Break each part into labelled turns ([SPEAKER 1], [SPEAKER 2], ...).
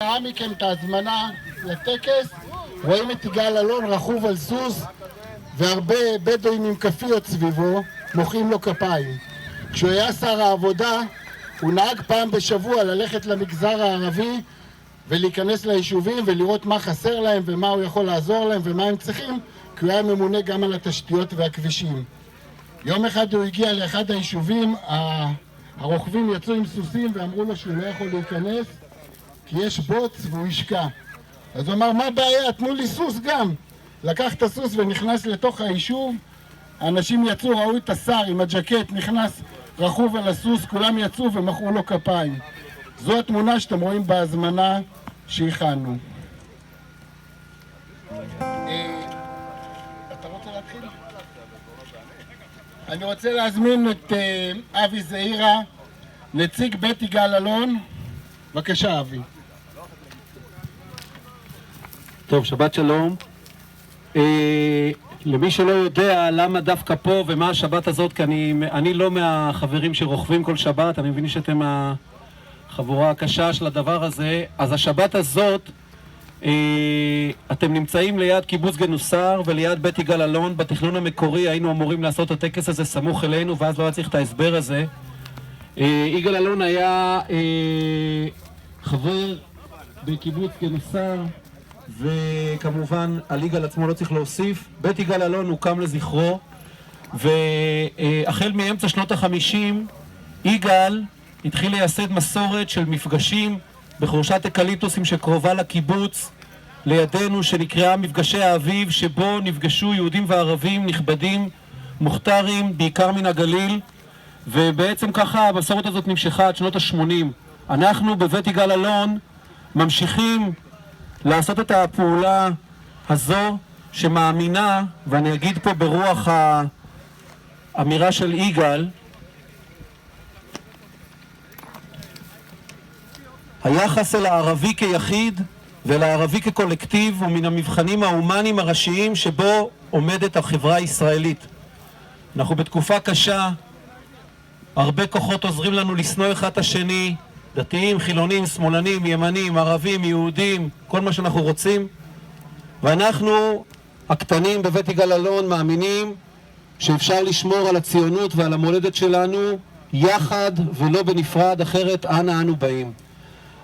[SPEAKER 1] ראה מכם את ההזמנה לטקס, רואים את יגאל אלון רכוב על סוס והרבה בדואים עם כפיות סביבו מוחאים לו כפיים. כשהוא היה שר העבודה הוא נהג פעם בשבוע ללכת למגזר הערבי ולהיכנס ליישובים ולראות מה חסר להם ומה הוא יכול לעזור להם ומה הם צריכים, כי הוא היה ממונה גם על התשתיות והכבישים. יום אחד הוא הגיע לאחד היישובים, הרוכבים יצאו עם סוסים ואמרו לו שהוא לא יכול להיכנס כי יש בוץ והוא ישקע. אז הוא אמר, מה הבעיה? תנו לי סוס גם. לקח את הסוס ונכנס לתוך היישוב. האנשים יצאו, ראו את השר עם הג'קט, נכנס רכוב על הסוס, כולם יצאו ומחאו לו כפיים. זו התמונה שאתם רואים בהזמנה שהכנו. אתה רוצה להתחיל? אני רוצה להזמין את אבי זעירה, נציג בית יגאל אלון. בבקשה אבי.
[SPEAKER 2] טוב, שבת שלום. למי שלא יודע למה דווקא פה ומה השבת הזאת, כי אני לא מהחברים שרוכבים כל שבת, אני מבין שאתם החבורה הקשה של הדבר הזה. אז השבת הזאת, אתם נמצאים ליד קיבוץ גנוסר וליד בית יגאל אלון. בתכנון המקורי היינו אמורים לעשות את הטקס הזה סמוך אלינו, ואז לא היה צריך את ההסבר הזה. יגאל אלון היה חבר בקיבוץ גנוסר, וכמובן על יגאל עצמו לא צריך להוסיף. בית יגאל אלון הוקם לזכרו, והחל מאמצע שנות ה-50 יגאל התחיל לייסד מסורת של מפגשים בחורשת אקליפטוסים שקרובה לקיבוץ לידינו, שנקראה מפגשי האביב, שבו נפגשו יהודים וערבים נכבדים מוכתרים בעיקר מן הגליל, ובעצם ככה המסורת הזאת נמשכה עד שנות ה-80. אנחנו בבית יגאל אלון ממשיכים לעשות את הפעולה הזו שמאמינה, ואני אגיד פה ברוח האמירה של יגאל, היחס אל הערבי כיחיד ואל הערבי כקולקטיב הוא מן המבחנים ההומניים הראשיים שבו עומדת החברה הישראלית. אנחנו בתקופה קשה, הרבה כוחות עוזרים לנו לשנוא אחד את השני, דתיים, חילונים, שמאלנים, ימנים, ערבים, יהודים, כל מה שאנחנו רוצים. ואנחנו הקטנים בבית יגאל אלון מאמינים שאפשר לשמור על הציונות ועל המולדת שלנו יחד ולא בנפרד, אחרת אנה אנו באים.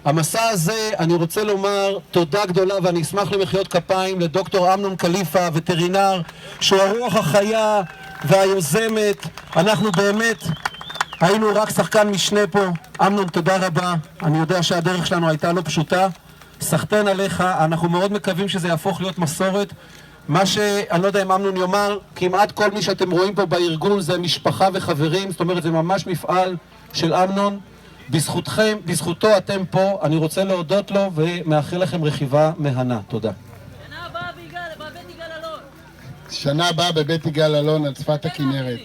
[SPEAKER 2] המסע הזה, אני רוצה לומר תודה גדולה, ואני אשמח למחיאות כפיים לדוקטור אמנון קליפה, וטרינר, שהוא הרוח החיה והיוזמת. אנחנו באמת היינו רק שחקן משנה פה. אמנון, תודה רבה. אני יודע שהדרך שלנו הייתה לא פשוטה. סחטן עליך, אנחנו מאוד מקווים שזה יהפוך להיות מסורת. מה שאני לא יודע אם אמנון יאמר, כמעט כל מי שאתם רואים פה בארגון זה משפחה וחברים, זאת אומרת זה ממש מפעל של אמנון. בזכותכם, בזכותו אתם פה, אני רוצה להודות לו ומאחל לכם רכיבה מהנה. תודה.
[SPEAKER 3] שנה הבאה בבית יגאל אלון.
[SPEAKER 1] שנה הבאה בבית יגאל אלון על שפת הכנרת.